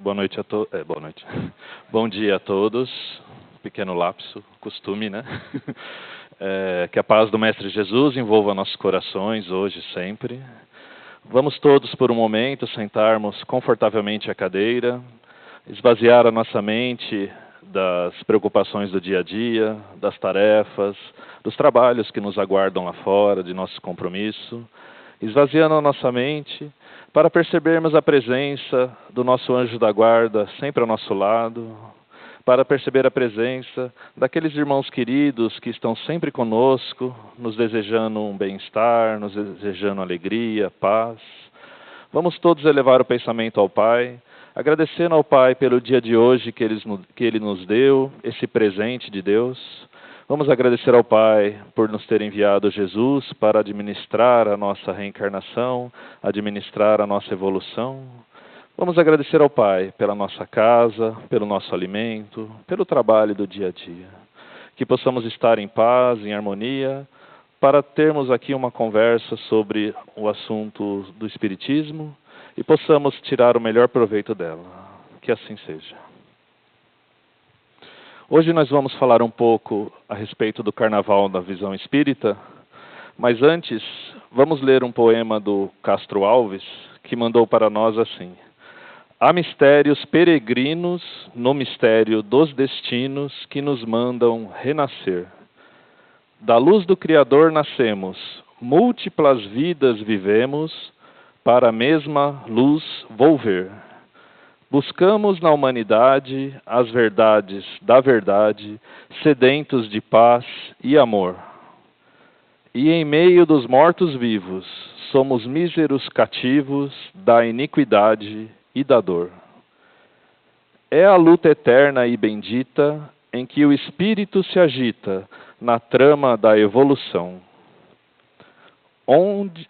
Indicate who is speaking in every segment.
Speaker 1: Boa noite a todos. Boa noite. Bom dia a todos. Pequeno lapso, costume, né? Que a paz do Mestre Jesus envolva nossos corações hoje e sempre. Vamos todos, por um momento, sentarmos confortavelmente à cadeira, esvaziar a nossa mente das preocupações do dia a dia, das tarefas, dos trabalhos que nos aguardam lá fora, de nosso compromisso, esvaziando a nossa mente para percebermos a presença do nosso anjo da guarda sempre ao nosso lado, para perceber a presença daqueles irmãos queridos que estão sempre conosco, nos desejando um bem-estar, nos desejando alegria, paz. Vamos todos elevar o pensamento ao Pai, agradecendo ao Pai pelo dia de hoje que Ele nos deu, esse presente de Deus. Vamos agradecer ao Pai por nos ter enviado Jesus para administrar a nossa reencarnação, administrar a nossa evolução. Vamos agradecer ao Pai pela nossa casa, pelo nosso alimento, pelo trabalho do dia a dia. Que possamos estar em paz, em harmonia, para termos aqui uma conversa sobre o assunto do Espiritismo e possamos tirar o melhor proveito dela. Que assim seja. Hoje nós vamos falar um pouco a respeito do Carnaval da Visão Espírita, mas antes vamos ler um poema do Castro Alves, que mandou para nós assim: há mistérios peregrinos no mistério dos destinos que nos mandam renascer. Da luz do Criador nascemos, múltiplas vidas vivemos, para a mesma luz volver. Buscamos na humanidade as verdades da verdade, sedentos de paz e amor. E em meio dos mortos-vivos, somos míseros cativos da iniquidade e da dor. É a luta eterna e bendita em que o espírito se agita na trama da evolução.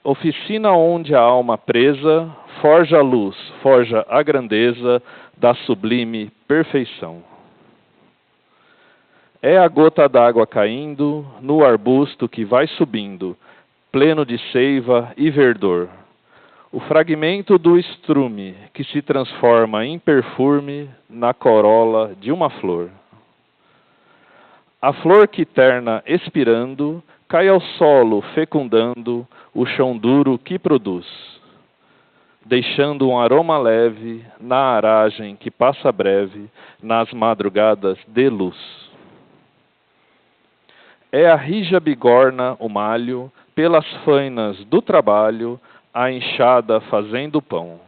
Speaker 1: Oficina onde a alma presa forja a luz, forja a grandeza da sublime perfeição. É a gota d'água caindo no arbusto que vai subindo, pleno de seiva e verdor. O fragmento do estrume que se transforma em perfume na corola de uma flor. A flor que terna expirando, cai ao solo fecundando o chão duro que produz, deixando um aroma leve na aragem que passa breve nas madrugadas de luz. É a rija bigorna o malho, pelas fainas do trabalho, a enxada fazendo pão.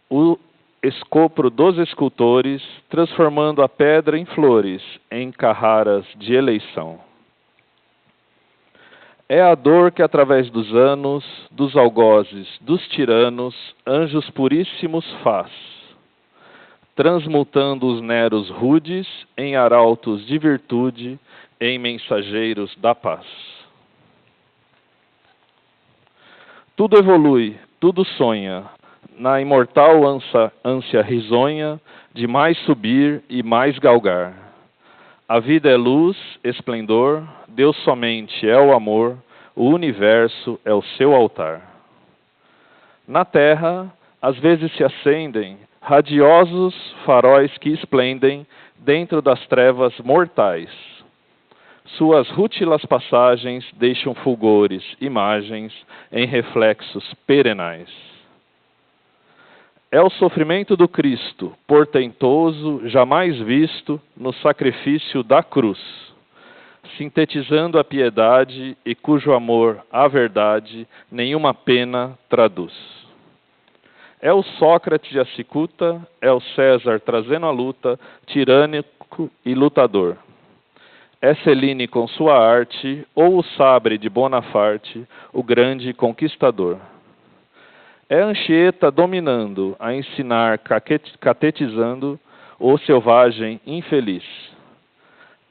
Speaker 1: O escopro dos escultores, transformando a pedra em flores, em carraras de eleição. É a dor que através dos anos, dos algozes, dos tiranos, anjos puríssimos faz, transmutando os neros rudes em arautos de virtude, em mensageiros da paz. Tudo evolui, tudo sonha, na imortal ânsia risonha de mais subir e mais galgar. A vida é luz, esplendor, Deus somente é o amor, o universo é o seu altar. Na terra, às vezes se acendem radiosos faróis que esplendem dentro das trevas mortais. Suas rútilas passagens deixam fulgores, imagens em reflexos perenais. É o sofrimento do Cristo, portentoso, jamais visto no sacrifício da cruz, sintetizando a piedade e cujo amor, a verdade, nenhuma pena traduz. É o Sócrates de a cicuta, é o César trazendo a luta, tirânico e lutador. É Celine com sua arte, ou o sabre de Bonaparte, o grande conquistador. É Anchieta dominando, a ensinar, catetizando, o selvagem infeliz.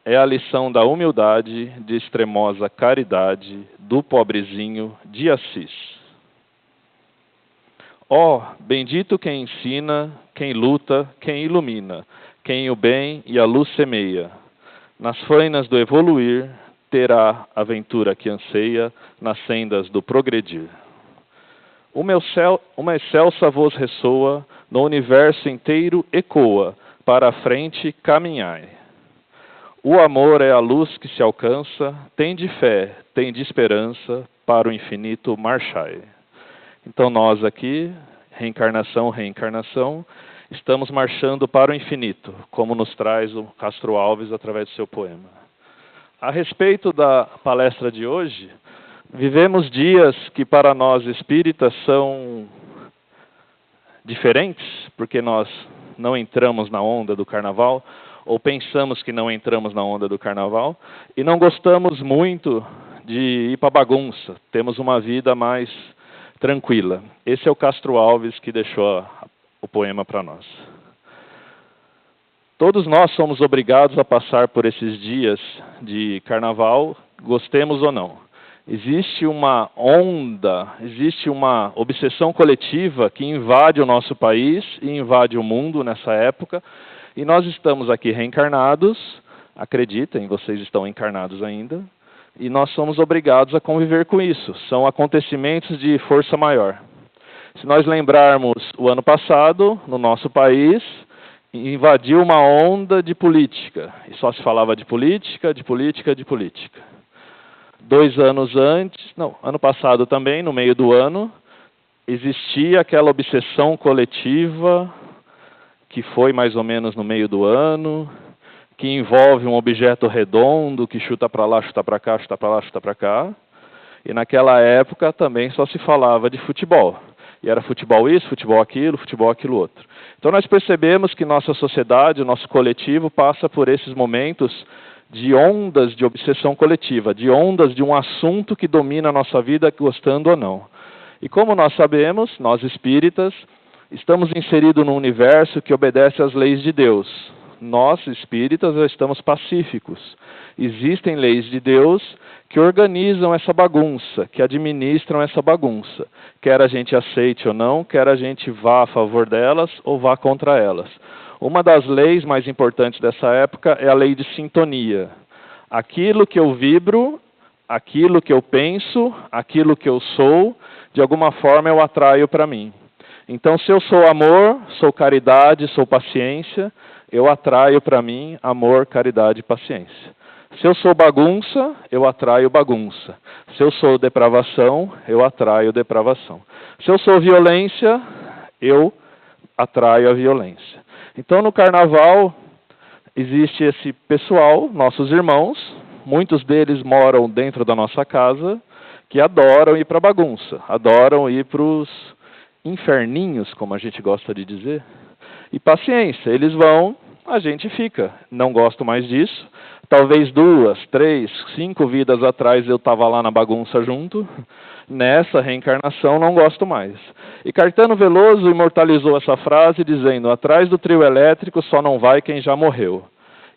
Speaker 1: É a lição da humildade, de extremosa caridade, do pobrezinho de Assis. Ó, bendito quem ensina, quem luta, quem ilumina, quem o bem e a luz semeia. Nas fainas do evoluir, terá a aventura que anseia, nas sendas do progredir. Uma excelsa voz ressoa, no universo inteiro ecoa, para a frente caminhai. O amor é a luz que se alcança, tem de fé, tem de esperança, para o infinito marchai. Então nós aqui, reencarnação, reencarnação, estamos marchando para o infinito, como nos traz o Castro Alves através do seu poema. A respeito da palestra de hoje, vivemos dias que para nós espíritas são diferentes, porque nós não entramos na onda do carnaval, ou pensamos que não entramos na onda do carnaval, e não gostamos muito de ir para bagunça, temos uma vida mais tranquila. Esse é o Castro Alves que deixou o poema para nós. Todos nós somos obrigados a passar por esses dias de carnaval, gostemos ou não. Existe uma onda, existe uma obsessão coletiva que invade o nosso país e invade o mundo nessa época, e nós estamos aqui reencarnados, acreditem, vocês estão encarnados ainda, e nós somos obrigados a conviver com isso. São acontecimentos de força maior. Se nós lembrarmos o ano passado, no nosso país, invadiu uma onda de política. E só se falava de política, de política, de política. 2 anos antes, não, ano passado também, no meio do ano, existia aquela obsessão coletiva, que foi mais ou menos no meio do ano, que envolve um objeto redondo, que chuta para lá, chuta para cá, chuta para lá, chuta para cá. E naquela época também só se falava de futebol. E era futebol isso, futebol aquilo outro. Então nós percebemos que nossa sociedade, o nosso coletivo, passa por esses momentos de ondas de obsessão coletiva, de ondas de um assunto que domina a nossa vida, gostando ou não. E como nós sabemos, nós espíritas, estamos inseridos num universo que obedece às leis de Deus. Nós, espíritas, já estamos pacíficos. Existem leis de Deus que organizam essa bagunça, que administram essa bagunça. Quer a gente aceite ou não, quer a gente vá a favor delas ou vá contra elas. Uma das leis mais importantes dessa época é a lei de sintonia. Aquilo que eu vibro, aquilo que eu penso, aquilo que eu sou, de alguma forma eu atraio para mim. Então, se eu sou amor, sou caridade, sou paciência, eu atraio para mim amor, caridade e paciência. Se eu sou bagunça, eu atraio bagunça. Se eu sou depravação, eu atraio depravação. Se eu sou violência, eu atraio a violência. Então, no carnaval, existe esse pessoal, nossos irmãos, muitos deles moram dentro da nossa casa, que adoram ir para a bagunça, adoram ir para os inferninhos, como a gente gosta de dizer. E paciência, eles vão, a gente fica. Não gosto mais disso. Talvez 2, 3, 5 vidas atrás eu estava lá na bagunça junto. Nessa reencarnação não gosto mais. E Caetano Veloso imortalizou essa frase dizendo: atrás do trio elétrico só não vai quem já morreu.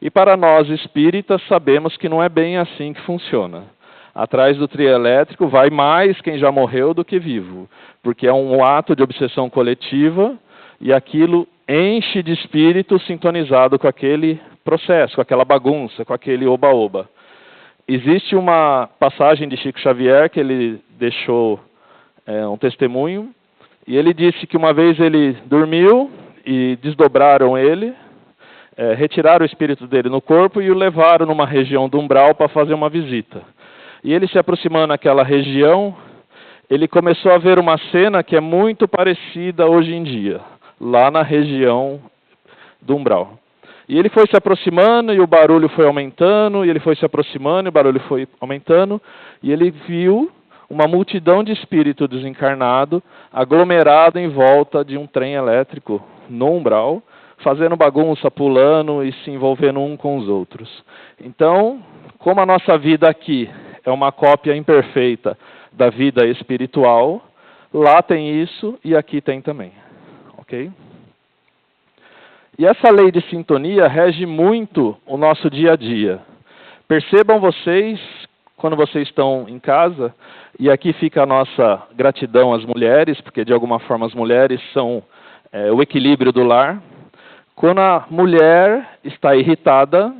Speaker 1: E para nós espíritas sabemos que não é bem assim que funciona. Atrás do trio elétrico vai mais quem já morreu do que vivo. Porque é um ato de obsessão coletiva e aquilo enche de espírito sintonizado com aquele processo, com aquela bagunça, com aquele oba-oba. Existe uma passagem de Chico Xavier que ele deixou um testemunho, e ele disse que uma vez ele dormiu e desdobraram ele, retiraram o espírito dele no corpo e o levaram numa região do umbral para fazer uma visita. E ele se aproximando daquela região, ele começou a ver uma cena que é muito parecida hoje em dia, lá na região do umbral. E ele foi se aproximando e o barulho foi aumentando, e ele foi se aproximando e o barulho foi aumentando, e ele viu uma multidão de espírito desencarnado aglomerado em volta de um trem elétrico no umbral, fazendo bagunça, pulando e se envolvendo um com os outros. Então, como a nossa vida aqui é uma cópia imperfeita da vida espiritual, lá tem isso e aqui tem também. Ok? E essa lei de sintonia rege muito o nosso dia a dia. Percebam vocês, quando vocês estão em casa, e aqui fica a nossa gratidão às mulheres, porque de alguma forma as mulheres são o equilíbrio do lar. Quando a mulher está irritada,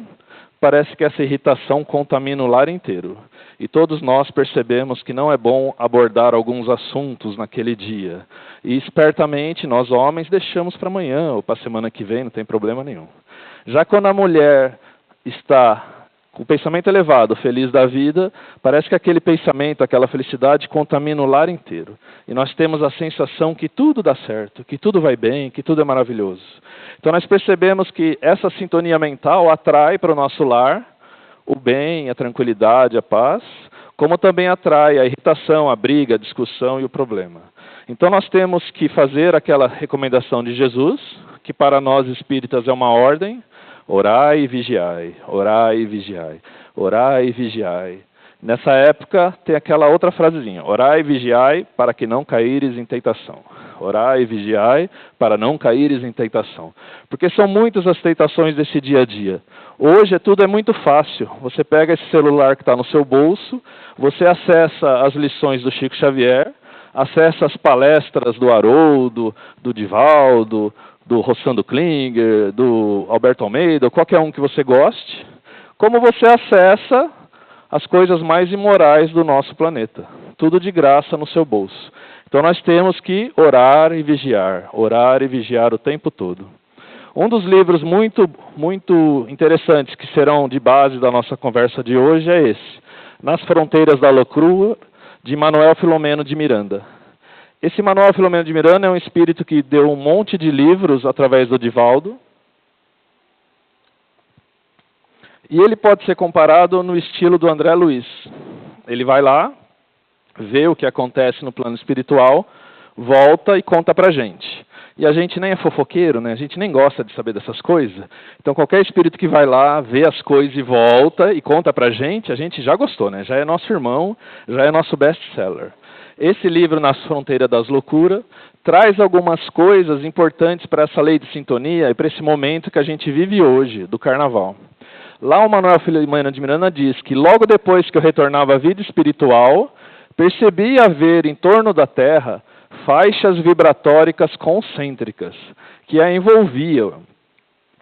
Speaker 1: parece que essa irritação contamina o lar inteiro. E todos nós percebemos que não é bom abordar alguns assuntos naquele dia. E espertamente, nós homens deixamos para amanhã ou para a semana que vem, não tem problema nenhum. Já quando a mulher está com o pensamento elevado, feliz da vida, parece que aquele pensamento, aquela felicidade contamina o lar inteiro. E nós temos a sensação que tudo dá certo, que tudo vai bem, que tudo é maravilhoso. Então nós percebemos que essa sintonia mental atrai para o nosso lar o bem, a tranquilidade, a paz, como também atrai a irritação, a briga, a discussão e o problema. Então nós temos que fazer aquela recomendação de Jesus, que para nós espíritas é uma ordem: orai e vigiai, orai e vigiai, orai e vigiai. Nessa época tem aquela outra frasezinha: orai e vigiai para que não caíres em tentação. Orai e vigiai para não caíres em tentação. Porque são muitas as tentações desse dia a dia. Hoje tudo é muito fácil. Você pega esse celular que está no seu bolso, você acessa as lições do Chico Xavier, acessa as palestras do Haroldo, do Divaldo, do Rossando Klinger, do Alberto Almeida, qualquer um que você goste, como você acessa as coisas mais imorais do nosso planeta. Tudo de graça no seu bolso. Então nós temos que orar e vigiar o tempo todo. Um dos livros muito interessantes que serão de base da nossa conversa de hoje é esse, Nas Fronteiras da Loucura, de Manuel Filomeno de Miranda. Esse Manuel Filomeno de Miranda é um espírito que deu um monte de livros através do Divaldo. E ele pode ser comparado no estilo do André Luiz. Ele vai lá, vê o que acontece no plano espiritual, volta e conta pra gente. E a gente nem é fofoqueiro, né? A gente nem gosta de saber dessas coisas. Então qualquer espírito que vai lá, vê as coisas e volta e conta pra gente, a gente já gostou, né? Já é nosso irmão, já é nosso best-seller. Esse livro, Nas Fronteiras das Loucuras, traz algumas coisas importantes para essa lei de sintonia e para esse momento que a gente vive hoje, do Carnaval. Lá o Manuel Filomeno de Miranda diz que logo depois que eu retornava à vida espiritual, percebi haver em torno da Terra faixas vibratórias concêntricas que a envolviam,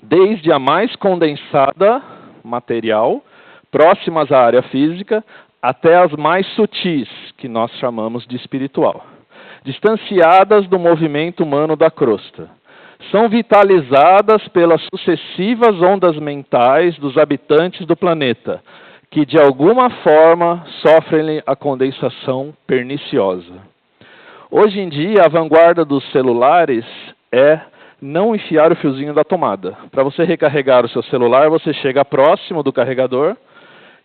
Speaker 1: desde a mais condensada material, próximas à área física, até as mais sutis, que nós chamamos de espiritual, distanciadas do movimento humano da crosta. São vitalizadas pelas sucessivas ondas mentais dos habitantes do planeta, que de alguma forma sofrem a condensação perniciosa. Hoje em dia, a vanguarda dos celulares é não enfiar o fiozinho da tomada. Para você recarregar o seu celular, você chega próximo do carregador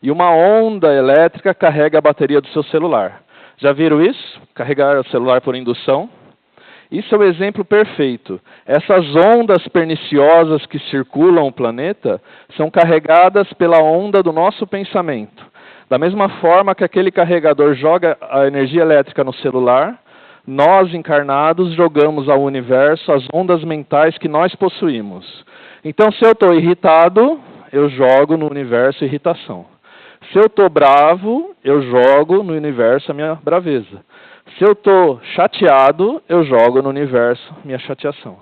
Speaker 1: e uma onda elétrica carrega a bateria do seu celular. Já viram isso? Carregar o celular por indução? Isso é o exemplo perfeito. Essas ondas perniciosas que circulam o planeta são carregadas pela onda do nosso pensamento. Da mesma forma que aquele carregador joga a energia elétrica no celular, nós encarnados jogamos ao universo as ondas mentais que nós possuímos. Então, se eu estou irritado, eu jogo no universo irritação. Se eu estou bravo, eu jogo no universo a minha braveza. Se eu estou chateado, eu jogo no universo minha chateação.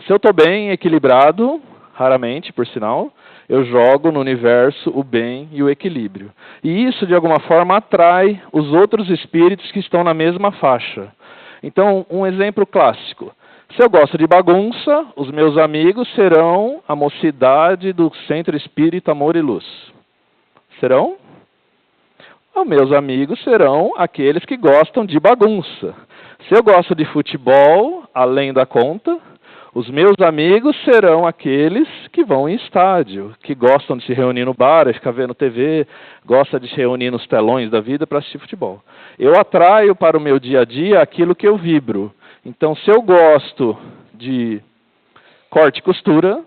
Speaker 1: Se eu estou bem equilibrado, raramente, por sinal, eu jogo no universo o bem e o equilíbrio. E isso, de alguma forma, atrai os outros espíritos que estão na mesma faixa. Então, um exemplo clássico. Se eu gosto de bagunça, os meus amigos serão a mocidade do Centro Espírita Amor e Luz. Serão? Os meus amigos serão aqueles que gostam de bagunça. Se eu gosto de futebol, além da conta, os meus amigos serão aqueles que vão em estádio, que gostam de se reunir no bar, ficar vendo TV, gostam de se reunir nos telões da vida para assistir futebol. Eu atraio para o meu dia a dia aquilo que eu vibro. Então, se eu gosto de corte e costura,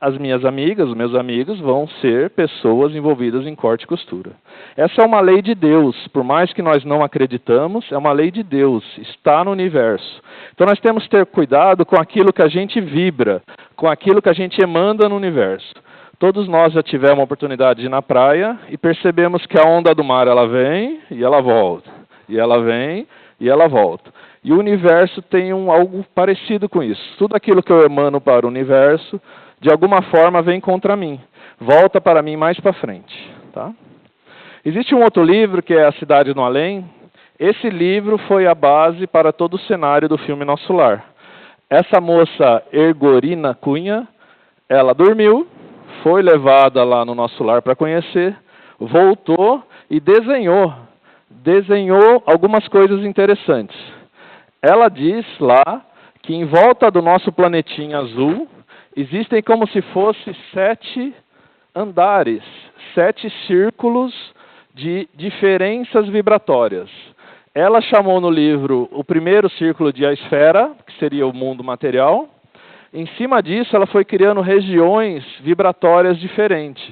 Speaker 1: as minhas amigas, os meus amigos vão ser pessoas envolvidas em corte e costura. Essa é uma lei de Deus, por mais que nós não acreditamos, é uma lei de Deus, está no universo. Então nós temos que ter cuidado com aquilo que a gente vibra, com aquilo que a gente emanda no universo. Todos nós já tivemos a oportunidade de ir na praia e percebemos que a onda do mar ela vem e ela volta, e ela vem e ela volta. E o universo tem algo parecido com isso. Tudo aquilo que eu emano para o universo, de alguma forma vem contra mim. volta para mim mais para frente. Tá? Existe um outro livro que é A Cidade no Além. Esse livro foi a base para todo o cenário do filme Nosso Lar. Essa moça, Ergorina Cunha, ela dormiu, foi levada lá no Nosso Lar para conhecer, voltou e desenhou algumas coisas interessantes. Ela diz lá que em volta do nosso planetinha azul existem como se fosse 7 andares, 7 círculos de diferenças vibratórias. Ela chamou no livro o primeiro círculo de a esfera, que seria o mundo material. Em cima disso, ela foi criando regiões vibratórias diferentes.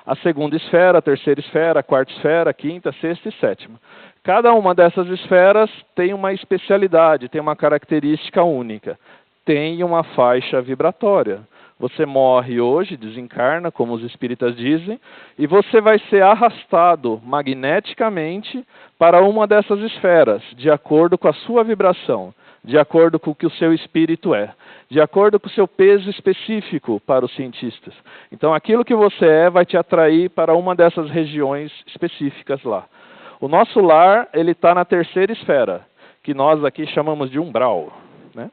Speaker 1: A segunda esfera, a terceira esfera, a quarta esfera, a quinta, a sexta e sétima. Cada uma dessas esferas tem uma especialidade, tem uma característica única. Tem uma faixa vibratória. Você morre hoje, desencarna, como os espíritas dizem, e você vai ser arrastado magneticamente para uma dessas esferas, de acordo com a sua vibração, de acordo com o que o seu espírito é, de acordo com o seu peso específico para os cientistas. Então, aquilo que você é vai te atrair para uma dessas regiões específicas lá. O nosso lar, ele está na terceira esfera, que nós aqui chamamos de umbral, né?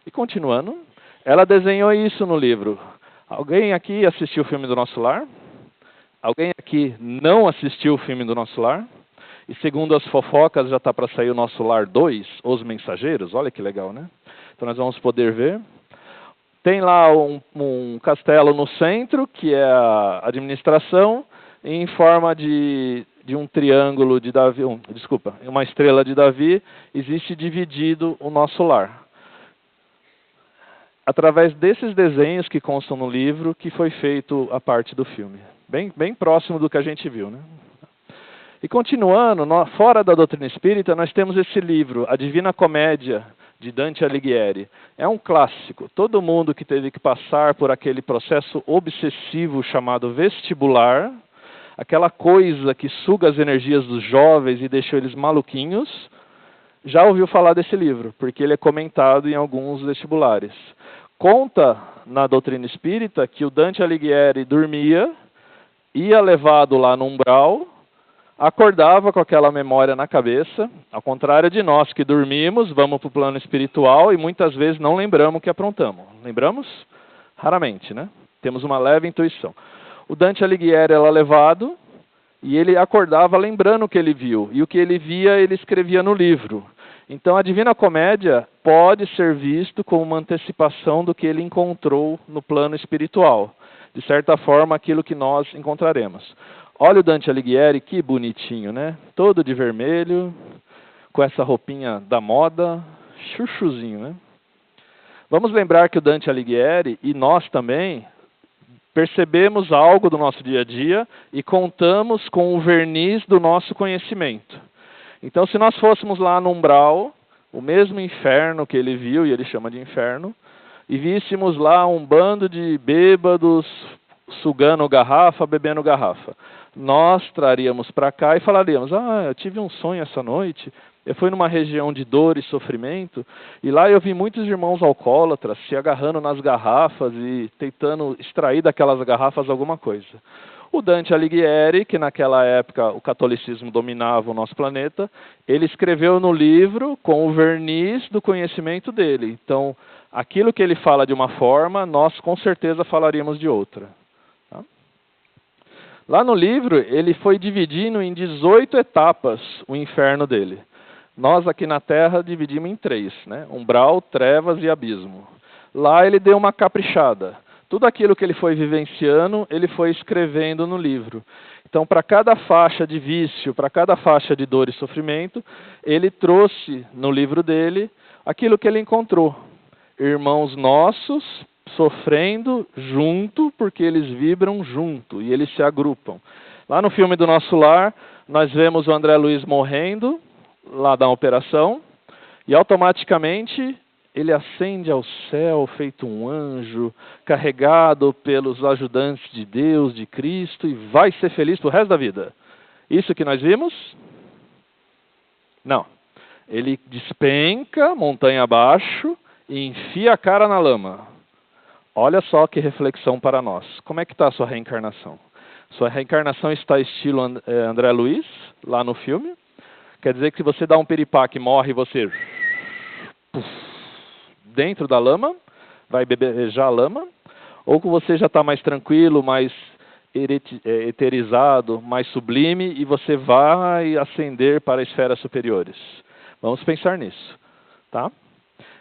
Speaker 1: E continuando, ela desenhou isso no livro. Alguém aqui assistiu o filme do Nosso Lar? Alguém aqui não assistiu o filme do Nosso Lar? E segundo as fofocas, já está para sair o Nosso Lar 2, Os Mensageiros. Olha que legal, né? Então nós vamos poder ver. Tem lá um castelo no centro, que é a administração, em forma de um triângulo de Davi, uma estrela de Davi, existe dividido o nosso lar. Através desses desenhos que constam no livro, que foi feito a parte do filme. Bem próximo do que a gente viu, né? E continuando, fora da doutrina espírita, nós temos esse livro, A Divina Comédia, de Dante Alighieri. É um clássico. Todo mundo que teve que passar por aquele processo obsessivo chamado vestibular, aquela coisa que suga as energias dos jovens e deixou eles maluquinhos, já ouviu falar desse livro, porque ele é comentado em alguns vestibulares. Conta na doutrina espírita que o Dante Alighieri dormia, ia levado lá no umbral, acordava com aquela memória na cabeça, ao contrário de nós que dormimos, vamos para o plano espiritual e muitas vezes não lembramos o que aprontamos. Lembramos? Raramente, né? Temos uma leve intuição. O Dante Alighieri era levado e ele acordava lembrando o que ele viu. E o que ele via, ele escrevia no livro. Então, a Divina Comédia pode ser visto como uma antecipação do que ele encontrou no plano espiritual. De certa forma, aquilo que nós encontraremos. Olha o Dante Alighieri, que bonitinho, né? Todo de vermelho, com essa roupinha da moda, chuchuzinho, né? Vamos lembrar que o Dante Alighieri, e nós também, percebemos algo do nosso dia a dia e contamos com o verniz do nosso conhecimento. Então, se nós fôssemos lá no umbral, o mesmo inferno que ele viu, e ele chama de inferno, e víssemos lá um bando de bêbados sugando garrafa, bebendo garrafa, nós traríamos para cá e falaríamos, eu tive um sonho essa noite, eu fui numa região de dor e sofrimento, e lá eu vi muitos irmãos alcoólatras se agarrando nas garrafas e tentando extrair daquelas garrafas alguma coisa. O Dante Alighieri, que naquela época o catolicismo dominava o nosso planeta, ele escreveu no livro com o verniz do conhecimento dele. Então, aquilo que ele fala de uma forma, nós com certeza falaríamos de outra. Tá? Lá no livro, ele foi dividindo em 18 etapas o inferno dele. Nós aqui na Terra dividimos em 3, né? Umbral, trevas e abismo. Lá ele deu uma caprichada. Tudo aquilo que ele foi vivenciando, ele foi escrevendo no livro. Então, para cada faixa de vício, para cada faixa de dor e sofrimento, ele trouxe no livro dele aquilo que ele encontrou. Irmãos nossos sofrendo junto, porque eles vibram junto e eles se agrupam. Lá no filme do Nosso Lar, nós vemos o André Luiz morrendo, lá da operação, e automaticamente ele ascende ao céu, feito um anjo, carregado pelos ajudantes de Deus, de Cristo, e vai ser feliz pro resto da vida. Isso que nós vimos? Não. Ele despenca montanha abaixo e enfia a cara na lama. olha só que reflexão para nós. Como é que está a sua reencarnação? Sua reencarnação está estilo André Luiz, lá no filme? Quer dizer que se você dá um piripaque e morre, você... dentro da lama, vai bebejar a lama? Ou que você já está mais tranquilo, mais eterizado, mais sublime, e você vai ascender para esferas superiores? Vamos pensar nisso, tá?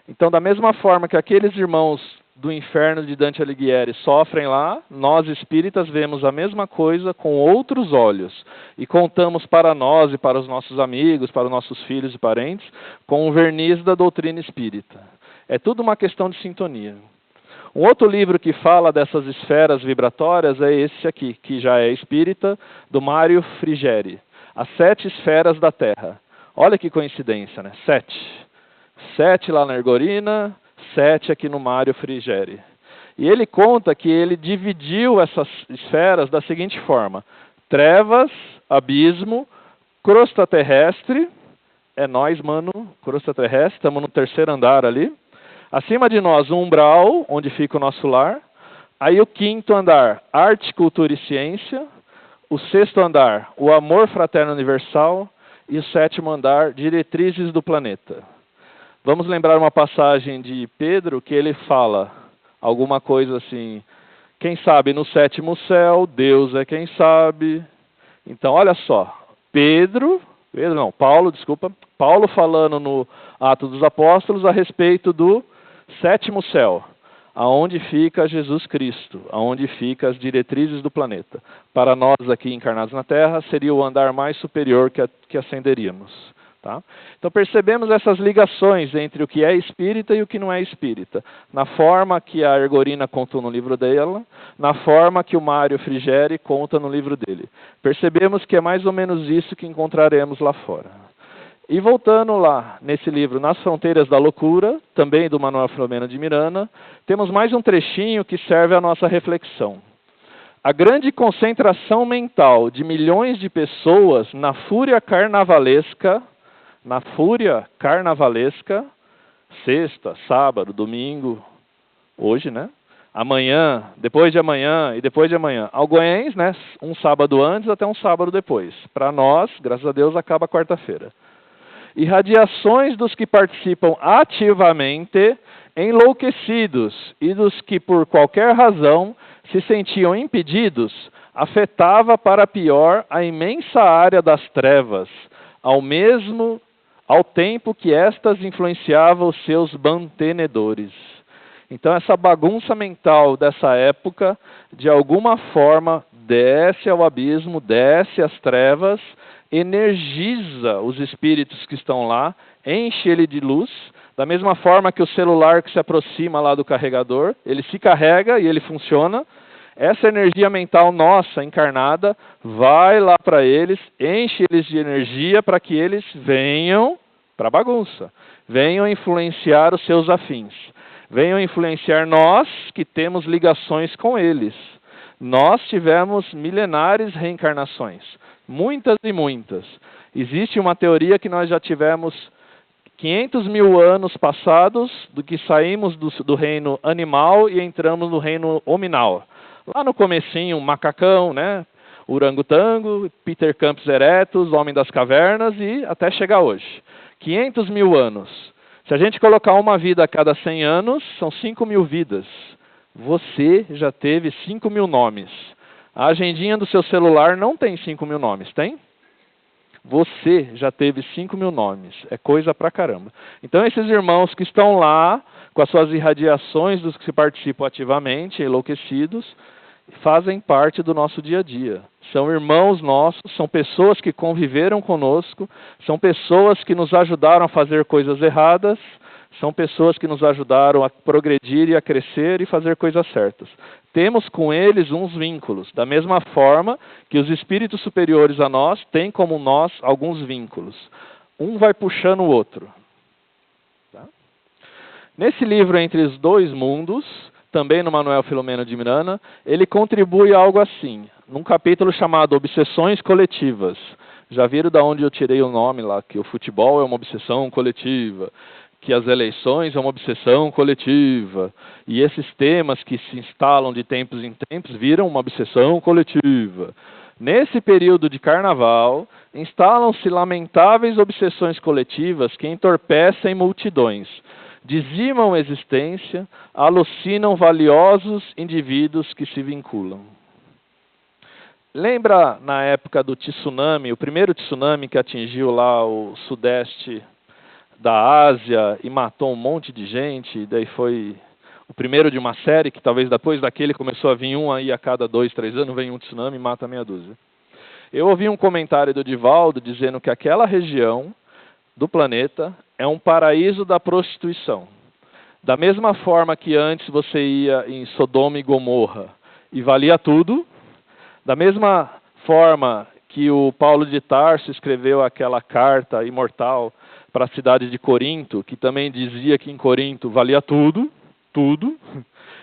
Speaker 1: Então, da mesma forma que aqueles irmãos do inferno de Dante Alighieri sofrem lá, nós espíritas vemos a mesma coisa com outros olhos e contamos para nós e para os nossos amigos, para os nossos filhos e parentes, com o verniz da doutrina espírita. É tudo uma questão de sintonia. Um outro livro que fala dessas esferas vibratórias é esse aqui, que já é espírita, do Mário Frigeri. As 7 esferas da Terra. Olha que coincidência, né? 7. 7 lá na Ergorina, 7 aqui no Mário Frigeri. E ele conta que ele dividiu essas esferas da seguinte forma: trevas, abismo, crosta terrestre, é nós, mano, crosta terrestre, estamos no 3º andar ali. Acima de nós, o umbral, onde fica o nosso lar. Aí o 5º andar, arte, cultura e ciência. O 6º andar, o amor fraterno universal. E o 7º andar, diretrizes do planeta. Vamos lembrar uma passagem de Pedro, que ele fala alguma coisa assim: quem sabe no 7º céu, Deus é quem sabe. Então, olha só, Paulo falando no Atos dos Apóstolos a respeito do 7º céu, aonde fica Jesus Cristo, aonde fica as diretrizes do planeta. Para nós aqui encarnados na Terra, seria o andar mais superior que ascenderíamos. Tá? Então percebemos essas ligações entre o que é espírita e o que não é espírita, na forma que a Ergorina contou no livro dela, na forma que o Mário Frigeri conta no livro dele. Percebemos que é mais ou menos isso que encontraremos lá fora. E voltando lá, nesse livro, Nas Fronteiras da Loucura, também do Manuel Filomeno de Miranda, temos mais um trechinho que serve à nossa reflexão. A grande concentração mental de milhões de pessoas na fúria carnavalesca, sexta, sábado, domingo, hoje, né? Amanhã, depois de amanhã e depois de amanhã. Alguns, né? Um sábado antes até um sábado depois. Para nós, graças a Deus, acaba quarta-feira. Irradiações dos que participam ativamente, enlouquecidos, e dos que, por qualquer razão, se sentiam impedidos, afetava para pior a imensa área das trevas, ao tempo que estas influenciavam os seus mantenedores. Então essa bagunça mental dessa época, de alguma forma, desce ao abismo, desce às trevas, energiza os espíritos que estão lá, enche ele de luz, da mesma forma que o celular que se aproxima lá do carregador, ele se carrega e ele funciona. Essa energia mental nossa, encarnada, vai lá para eles, enche eles de energia para que eles venham para a bagunça, venham influenciar os seus afins, venham influenciar nós que temos ligações com eles. Nós tivemos milenares reencarnações, muitas e muitas. Existe uma teoria que nós já tivemos 500 mil anos passados do que saímos do reino animal e entramos no reino hominal. Lá no comecinho, macacão, né? Orangotango, Peter Campos Erectus, Homem das Cavernas e até chegar hoje. 500 mil anos. Se a gente colocar uma vida a cada 100 anos, são 5 mil vidas. Você já teve 5 mil nomes. A agendinha do seu celular não tem 5 mil nomes, tem? Você já teve 5 mil nomes. É coisa pra caramba. Então esses irmãos que estão lá, com as suas irradiações dos que participam ativamente, enlouquecidos, fazem parte do nosso dia a dia. São irmãos nossos, são pessoas que conviveram conosco, são pessoas que nos ajudaram a fazer coisas erradas, são pessoas que nos ajudaram a progredir e a crescer e fazer coisas certas. Temos com eles uns vínculos, da mesma forma que os espíritos superiores a nós têm como nós alguns vínculos. Um vai puxando o outro. Tá? Nesse livro Entre os Dois Mundos, também no Manuel Filomeno de Miranda, ele contribui algo assim, num capítulo chamado Obsessões Coletivas. Já viram de onde eu tirei o nome lá, que o futebol é uma obsessão coletiva, que as eleições é uma obsessão coletiva, e esses temas que se instalam de tempos em tempos viram uma obsessão coletiva. Nesse período de carnaval, instalam-se lamentáveis obsessões coletivas que entorpecem multidões, dizimam a existência, alucinam valiosos indivíduos que se vinculam. Lembra na época do tsunami, o primeiro tsunami que atingiu lá o sudeste da Ásia e matou um monte de gente, e daí foi o primeiro de uma série que talvez depois daquele começou a vir um aí a cada 2, 3 anos, vem um tsunami e mata meia dúzia. Eu ouvi um comentário do Divaldo dizendo que aquela região do planeta é um paraíso da prostituição. Da mesma forma que antes você ia em Sodoma e Gomorra e valia tudo, da mesma forma que o Paulo de Tarso escreveu aquela carta imortal para a cidade de Corinto, que também dizia que em Corinto valia tudo, tudo.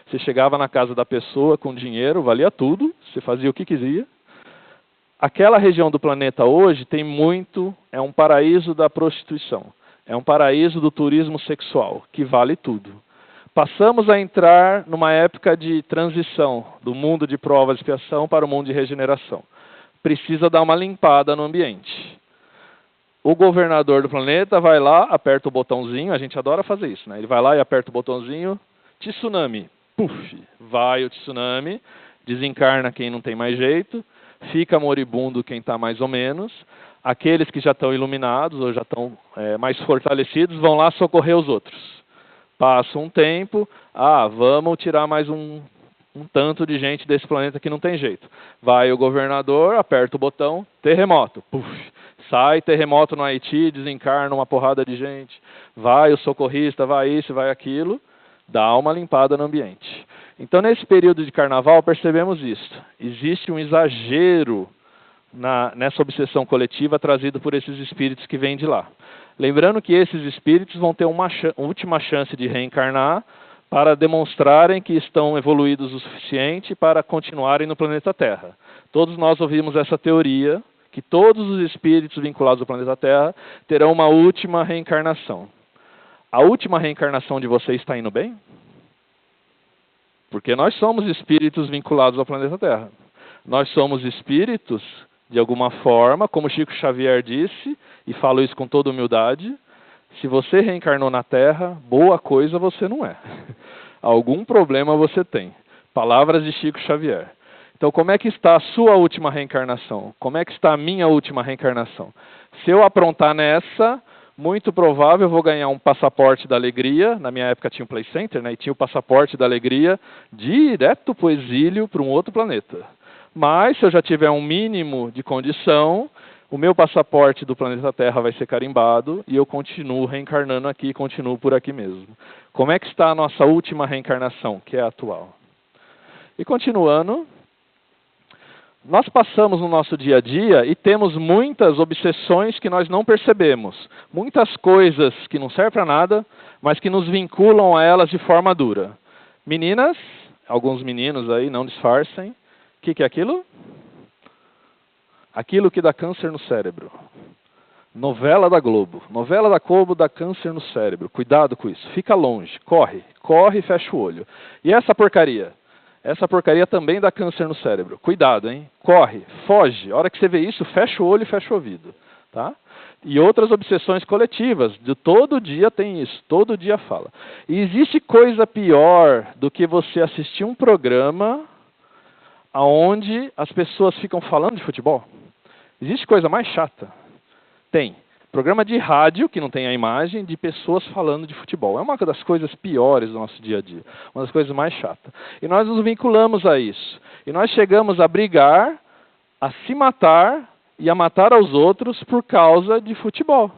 Speaker 1: Você chegava na casa da pessoa com dinheiro, valia tudo, você fazia o que quisia. Aquela região do planeta hoje tem muito, é um paraíso da prostituição, é um paraíso do turismo sexual, que vale tudo. Passamos a entrar numa época de transição do mundo de provas e expiação para o mundo de regeneração. Precisa dar uma limpada no ambiente. O governador do planeta vai lá, aperta o botãozinho, a gente adora fazer isso, né? Ele vai lá e aperta o botãozinho, tsunami, puf, vai o tsunami, desencarna quem não tem mais jeito, fica moribundo quem está mais ou menos, aqueles que já estão iluminados ou já estão mais fortalecidos vão lá socorrer os outros. Passa um tempo, vamos tirar mais um tanto de gente desse planeta que não tem jeito. Vai o governador, aperta o botão, terremoto, puf. Sai terremoto no Haiti, desencarna uma porrada de gente. Vai o socorrista, vai isso, vai aquilo. Dá uma limpada no ambiente. Então, nesse período de carnaval, percebemos isso. Existe um exagero nessa obsessão coletiva trazido por esses espíritos que vêm de lá. Lembrando que esses espíritos vão ter uma última chance de reencarnar para demonstrarem que estão evoluídos o suficiente para continuarem no planeta Terra. Todos nós ouvimos essa teoria, que todos os espíritos vinculados ao planeta Terra terão uma última reencarnação. A última reencarnação de vocês está indo bem? Porque nós somos espíritos vinculados ao planeta Terra. Nós somos espíritos, de alguma forma, como Chico Xavier disse, e falo isso com toda humildade, se você reencarnou na Terra, boa coisa você não é. Algum problema você tem. Palavras de Chico Xavier. Então, como é que está a sua última reencarnação? Como é que está a minha última reencarnação? Se eu aprontar nessa, muito provável eu vou ganhar um passaporte da alegria. Na minha época tinha um Play Center, né? E tinha o passaporte da alegria direto para o exílio, para um outro planeta. Mas, se eu já tiver um mínimo de condição, o meu passaporte do planeta Terra vai ser carimbado e eu continuo reencarnando aqui, continuo por aqui mesmo. Como é que está a nossa última reencarnação, que é a atual? E continuando, nós passamos no nosso dia a dia e temos muitas obsessões que nós não percebemos. Muitas coisas que não servem para nada, mas que nos vinculam a elas de forma dura. Meninas, alguns meninos aí, não disfarcem. O que é aquilo? Aquilo que dá câncer no cérebro. Novela da Globo. Novela da Globo dá câncer no cérebro. Cuidado com isso. Fica longe. Corre. Corre e fecha o olho. E essa porcaria? Essa porcaria também dá câncer no cérebro. Cuidado, hein? Corre. Foge. A hora que você vê isso, fecha o olho e fecha o ouvido. Tá? E outras obsessões coletivas. De todo dia tem isso. Todo dia fala. E existe coisa pior do que você assistir um programa onde as pessoas ficam falando de futebol? Existe coisa mais chata? Tem. Programa de rádio, que não tem a imagem, de pessoas falando de futebol. É uma das coisas piores do nosso dia a dia. Uma das coisas mais chatas. E nós nos vinculamos a isso. E nós chegamos a brigar, a se matar e a matar aos outros por causa de futebol.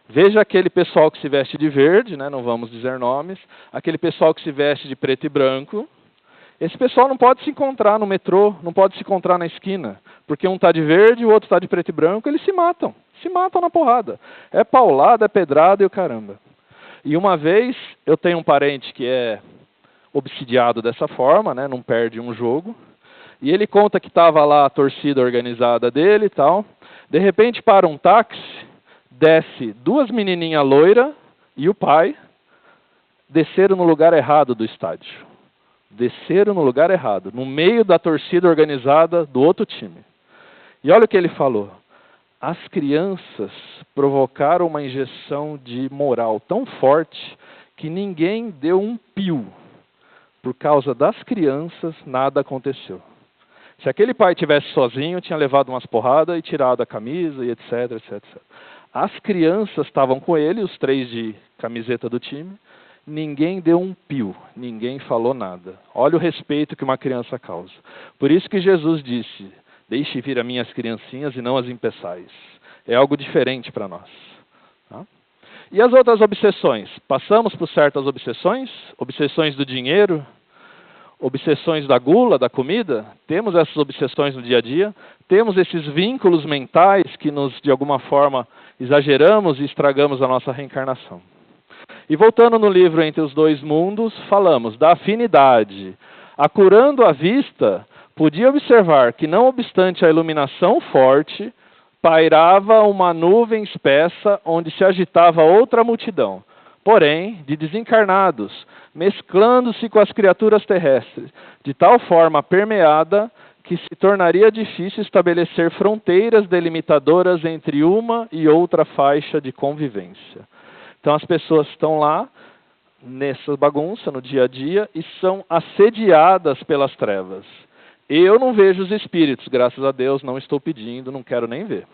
Speaker 1: Veja aquele pessoal que se veste de verde, né, não vamos dizer nomes, aquele pessoal que se veste de preto e branco. Esse pessoal não pode se encontrar no metrô, não pode se encontrar na esquina, porque um está de verde e o outro está de preto e branco, eles se matam na porrada. É paulada, é pedrada e o caramba. E uma vez, eu tenho um parente que é obsidiado dessa forma, né, não perde um jogo, e ele conta que estava lá a torcida organizada dele e tal, de repente para um táxi, desce duas menininhas loiras, e o pai desceram no lugar errado do estádio. Desceram no lugar errado, no meio da torcida organizada do outro time. E olha o que ele falou. As crianças provocaram uma injeção de moral tão forte que ninguém deu um pio. Por causa das crianças, nada aconteceu. Se aquele pai tivesse sozinho, tinha levado umas porradas e tirado a camisa e etc, etc, etc. As crianças estavam com ele, os 3 de camiseta do time. Ninguém deu um pio, ninguém falou nada. Olha o respeito que uma criança causa. Por isso que Jesus disse, deixe vir as minhas criancinhas e não as impeçais. É algo diferente para nós. Tá? E as outras obsessões? Passamos por certas obsessões? Obsessões do dinheiro? Obsessões da gula, da comida? Temos essas obsessões no dia a dia? Temos esses vínculos mentais que nos, de alguma forma, exageramos e estragamos a nossa reencarnação. E voltando no livro Entre os Dois Mundos, falamos da afinidade. Acurando a vista, podia observar que, não obstante a iluminação forte, pairava uma nuvem espessa onde se agitava outra multidão, porém de desencarnados, mesclando-se com as criaturas terrestres, de tal forma permeada que se tornaria difícil estabelecer fronteiras delimitadoras entre uma e outra faixa de convivência. Então as pessoas estão lá, nessa bagunça, no dia a dia, e são assediadas pelas trevas. Eu não vejo os espíritos, graças a Deus, não estou pedindo, não quero nem ver.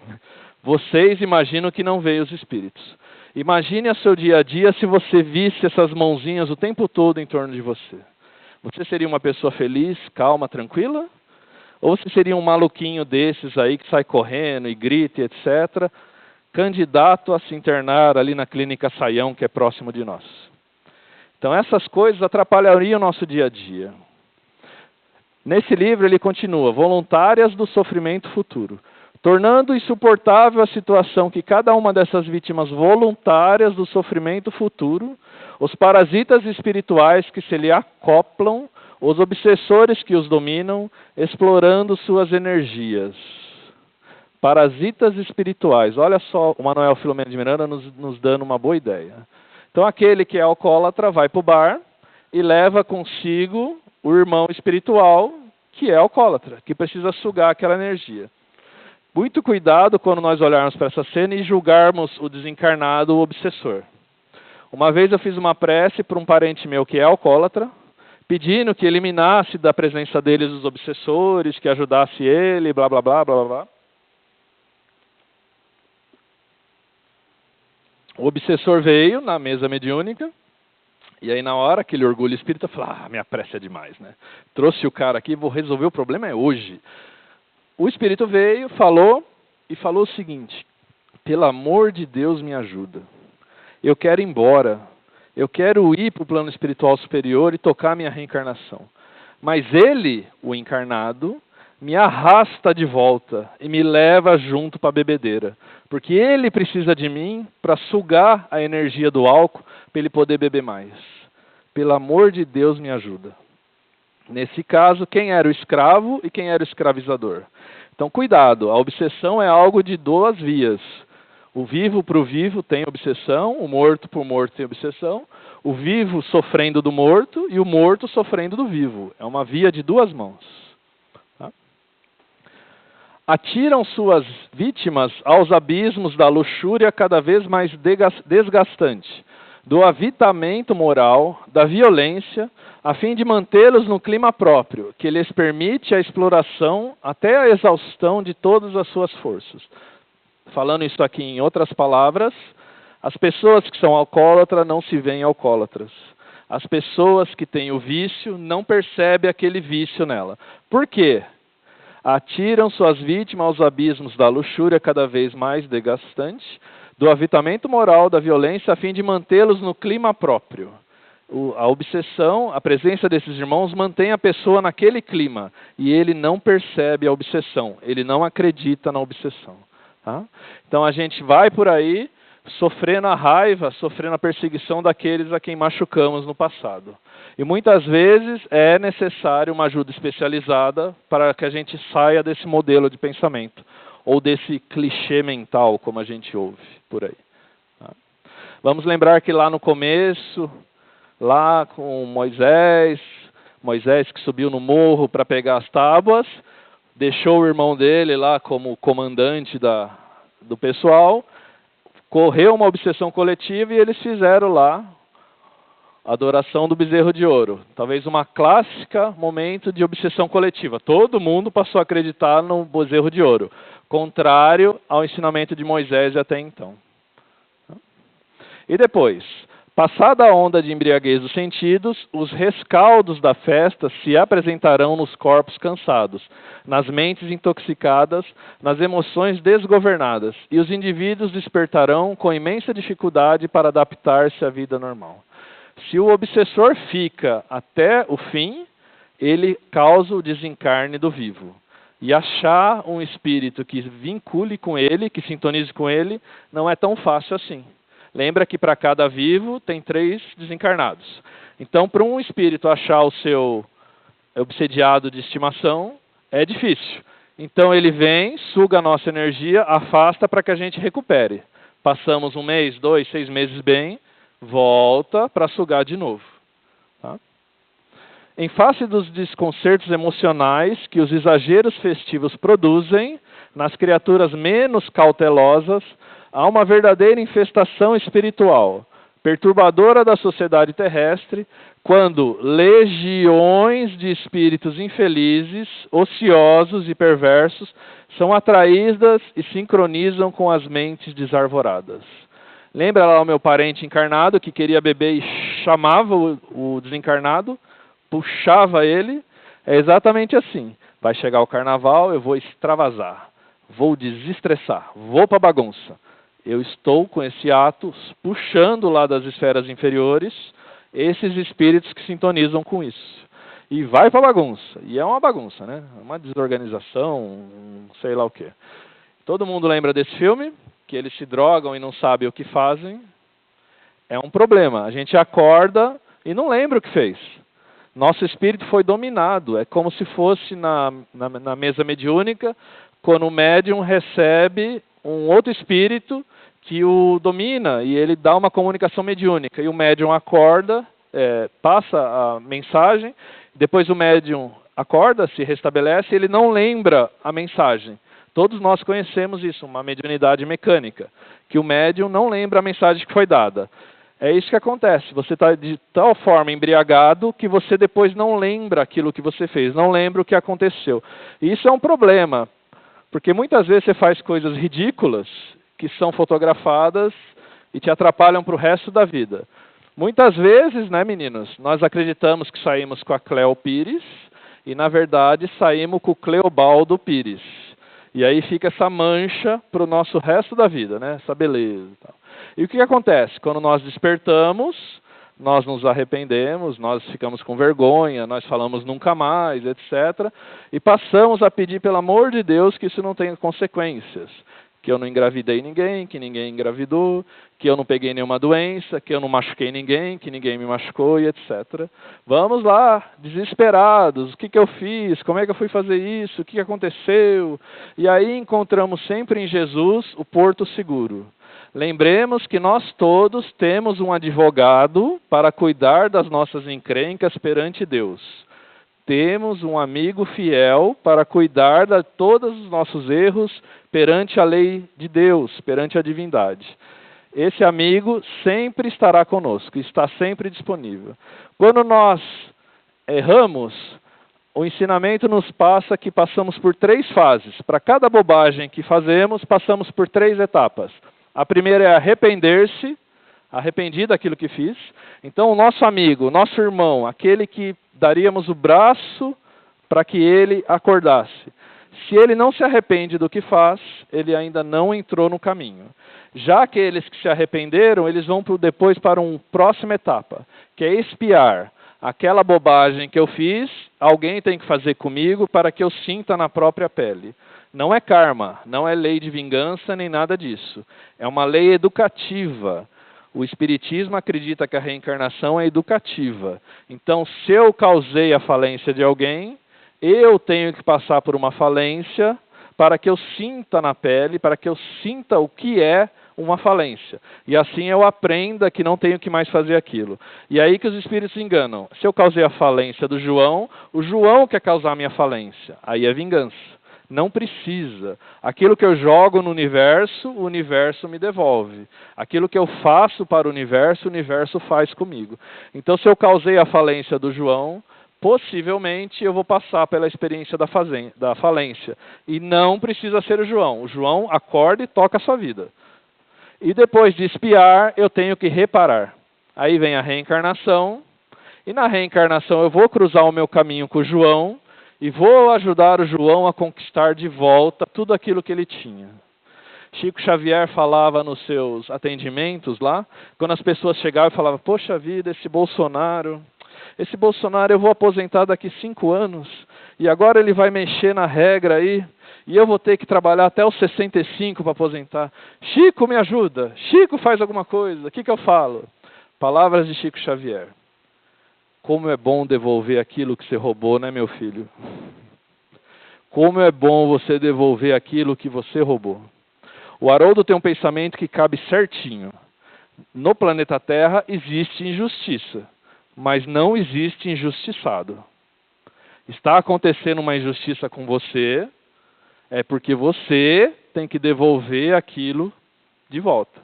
Speaker 1: Vocês imaginam que não veem os espíritos. Imagine o seu dia a dia se você visse essas mãozinhas o tempo todo em torno de você. Você seria uma pessoa feliz, calma, tranquila? Ou você seria um maluquinho desses aí que sai correndo e grita, etc., candidato a se internar ali na clínica Saião, que é próximo de nós? Então essas coisas atrapalhariam o nosso dia a dia. Nesse livro ele continua, voluntárias do sofrimento futuro, tornando insuportável a situação que cada uma dessas vítimas voluntárias do sofrimento futuro, os parasitas espirituais que se lhe acoplam, os obsessores que os dominam, explorando suas energias. Parasitas espirituais. Olha só o Manuel Filomeno de Miranda nos dando uma boa ideia. Então aquele que é alcoólatra vai para o bar e leva consigo o irmão espiritual que é alcoólatra, que precisa sugar aquela energia. Muito cuidado quando nós olharmos para essa cena e julgarmos o desencarnado, o obsessor. Uma vez eu fiz uma prece para um parente meu que é alcoólatra, pedindo que eliminasse da presença deles os obsessores, que ajudasse ele, blá, blá, blá, blá, blá, blá. O obsessor veio na mesa mediúnica, e aí na hora aquele orgulho espírita falou, minha prece é demais, né? Trouxe o cara aqui, vou resolver o problema é hoje. O espírito veio, falou o seguinte, pelo amor de Deus me ajuda. Eu quero ir embora, eu quero ir para o plano espiritual superior e tocar minha reencarnação. Mas ele, o encarnado, me arrasta de volta e me leva junto para a bebedeira. Porque ele precisa de mim para sugar a energia do álcool para ele poder beber mais. Pelo amor de Deus, me ajuda. Nesse caso, quem era o escravo e quem era o escravizador? Então, cuidado, a obsessão é algo de 2 vias. O vivo para o vivo tem obsessão, o morto para o morto tem obsessão, o vivo sofrendo do morto e o morto sofrendo do vivo. É uma via de 2 mãos. Atiram suas vítimas aos abismos da luxúria cada vez mais desgastante, do avitamento moral, da violência, a fim de mantê-los no clima próprio, que lhes permite a exploração até a exaustão de todas as suas forças. Falando isso aqui em outras palavras, as pessoas que são alcoólatras não se veem alcoólatras. As pessoas que têm o vício não percebem aquele vício nela. Por quê? Atiram suas vítimas aos abismos da luxúria cada vez mais desgastante, do avitamento moral, da violência, a fim de mantê-los no clima próprio. A obsessão, a presença desses irmãos mantém a pessoa naquele clima, e ele não percebe a obsessão, ele não acredita na obsessão. Tá? Então a gente vai por aí sofrendo a raiva, sofrendo a perseguição daqueles a quem machucamos no passado. E muitas vezes é necessário uma ajuda especializada para que a gente saia desse modelo de pensamento, ou desse clichê mental, como a gente ouve por aí. Tá? Vamos lembrar que lá no começo, lá com Moisés que subiu no morro para pegar as tábuas, deixou o irmão dele lá como comandante do pessoal, correu uma obsessão coletiva e eles fizeram lá a adoração do bezerro de ouro. Talvez uma clássica momento de obsessão coletiva. Todo mundo passou a acreditar no bezerro de ouro, contrário ao ensinamento de Moisés até então. E depois, passada a onda de embriaguez dos sentidos, os rescaldos da festa se apresentarão nos corpos cansados, nas mentes intoxicadas, nas emoções desgovernadas, e os indivíduos despertarão com imensa dificuldade para adaptar-se à vida normal. Se o obsessor fica até o fim, ele causa o desencarne do vivo. E achar um espírito que vincule com ele, que sintonize com ele, não é tão fácil assim. Lembra que para cada vivo tem 3 desencarnados. Então, para um espírito achar o seu obsediado de estimação, é difícil. Então, ele vem, suga a nossa energia, afasta para que a gente recupere. Passamos 1 mês, 2, 6 meses bem, volta para sugar de novo. Tá? Em face dos desconcertos emocionais que os exageros festivos produzem nas criaturas menos cautelosas, há uma verdadeira infestação espiritual, perturbadora da sociedade terrestre, quando legiões de espíritos infelizes, ociosos e perversos são atraídas e sincronizam com as mentes desarvoradas. Lembra lá o meu parente encarnado que queria beber e chamava o desencarnado, puxava ele? É exatamente assim. Vai chegar o carnaval, eu vou extravasar, vou desestressar, vou para a bagunça. Eu estou com esse ato puxando lá das esferas inferiores esses espíritos que sintonizam com isso. E vai para a bagunça. E é uma bagunça, né? Uma desorganização, sei lá o quê. Todo mundo lembra desse filme? Que eles se drogam e não sabem o que fazem. É um problema. A gente acorda e não lembra o que fez. Nosso espírito foi dominado. É como se fosse na mesa mediúnica, quando o médium recebe um outro espírito que o domina e ele dá uma comunicação mediúnica. E o médium acorda, passa a mensagem, depois o médium acorda, se restabelece e ele não lembra a mensagem. Todos nós conhecemos isso, uma mediunidade mecânica, que o médium não lembra a mensagem que foi dada. É isso que acontece, você está de tal forma embriagado que você depois não lembra aquilo que você fez, não lembra o que aconteceu. E isso é um problema, porque muitas vezes você faz coisas ridículas que são fotografadas e te atrapalham para o resto da vida. Muitas vezes, né, meninos, nós acreditamos que saímos com a Cleo Pires e, na verdade, saímos com o Cleobaldo Pires. E aí fica essa mancha para o nosso resto da vida, né? Essa beleza. E o que acontece? Quando nós despertamos, nós nos arrependemos, nós ficamos com vergonha, nós falamos nunca mais, etc. E passamos a pedir, pelo amor de Deus, que isso não tenha consequências. Que eu não engravidei ninguém, que ninguém engravidou, que eu não peguei nenhuma doença, que eu não machuquei ninguém, que ninguém me machucou e etc. Vamos lá, desesperados, o que eu fiz, como é que eu fui fazer isso, o que aconteceu? E aí encontramos sempre em Jesus o porto seguro. Lembremos que nós todos temos um advogado para cuidar das nossas encrencas perante Deus. Temos um amigo fiel para cuidar de todos os nossos erros perante a lei de Deus, perante a divindade. Esse amigo sempre estará conosco, está sempre disponível. Quando nós erramos, o ensinamento nos passa que passamos por 3 fases. Para cada bobagem que fazemos, passamos por 3 etapas. A primeira é arrepender-se, arrependi daquilo que fiz. Então, o nosso amigo, o nosso irmão, aquele que daríamos o braço para que ele acordasse. Se ele não se arrepende do que faz, ele ainda não entrou no caminho. Já aqueles que se arrependeram, eles vão depois para uma próxima etapa, que é expiar. Aquela bobagem que eu fiz, alguém tem que fazer comigo para que eu sinta na própria pele. Não é karma, não é lei de vingança, nem nada disso. É uma lei educativa. O Espiritismo acredita que a reencarnação é educativa. Então, se eu causei a falência de alguém, eu tenho que passar por uma falência para que eu sinta na pele, para que eu sinta o que é uma falência. E assim eu aprenda que não tenho que mais fazer aquilo. E aí que os espíritos enganam. Se eu causei a falência do João, o João quer causar a minha falência. Aí é vingança. Não precisa. Aquilo que eu jogo no universo, o universo me devolve. Aquilo que eu faço para o universo faz comigo. Então, se eu causei a falência do João, possivelmente eu vou passar pela experiência da falência. E não precisa ser o João. O João acorda e toca a sua vida. E depois de expiar, eu tenho que reparar. Aí vem a reencarnação. E na reencarnação eu vou cruzar o meu caminho com o João e vou ajudar o João a conquistar de volta tudo aquilo que ele tinha. Chico Xavier falava nos seus atendimentos lá, quando as pessoas chegavam e falavam, poxa vida, esse Bolsonaro eu vou aposentar daqui 5 anos, e agora ele vai mexer na regra aí, e eu vou ter que trabalhar até os 65 para aposentar. Chico, me ajuda. Chico, faz alguma coisa. O que eu falo? Palavras de Chico Xavier. Como é bom devolver aquilo que você roubou, né, meu filho? Como é bom você devolver aquilo que você roubou. O Haroldo tem um pensamento que cabe certinho. No planeta Terra existe injustiça, mas não existe injustiçado. Está acontecendo uma injustiça com você, é porque você tem que devolver aquilo de volta.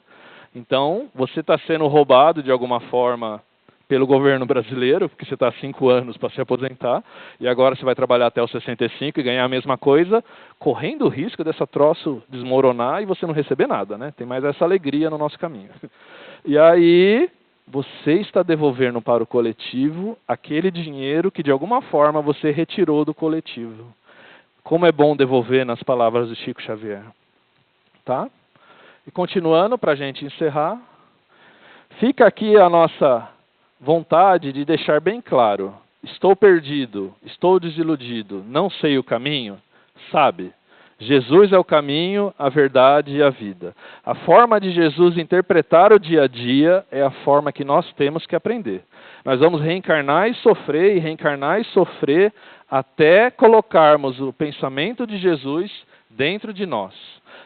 Speaker 1: Então, você está sendo roubado de alguma forma pelo governo brasileiro, porque você está há 5 anos para se aposentar, e agora você vai trabalhar até os 65 e ganhar a mesma coisa, correndo o risco dessa troço desmoronar e você não receber nada, né? Tem mais essa alegria no nosso caminho. E aí, você está devolvendo para o coletivo aquele dinheiro que de alguma forma você retirou do coletivo. Como é bom devolver, nas palavras do Chico Xavier. Tá? E continuando, para a gente encerrar, fica aqui a nossa vontade de deixar bem claro. Estou perdido, estou desiludido, não sei o caminho. Sabe, Jesus é o caminho, a verdade e a vida. A forma de Jesus interpretar o dia a dia é a forma que nós temos que aprender. Nós vamos reencarnar e sofrer, até colocarmos o pensamento de Jesus dentro de nós.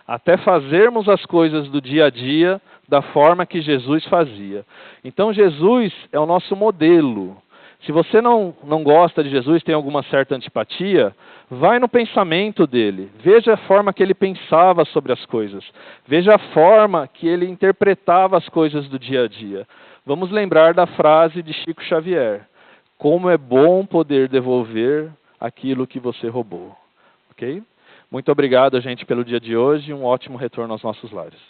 Speaker 1: Até fazermos as coisas do dia a dia da forma que Jesus fazia. Então Jesus é o nosso modelo. Se você não gosta de Jesus, tem alguma certa antipatia, vai no pensamento dele. Veja a forma que ele pensava sobre as coisas. Veja a forma que ele interpretava as coisas do dia a dia. Vamos lembrar da frase de Chico Xavier. Como é bom poder devolver aquilo que você roubou. Ok? Muito obrigado, gente, pelo dia de hoje e um ótimo retorno aos nossos lares.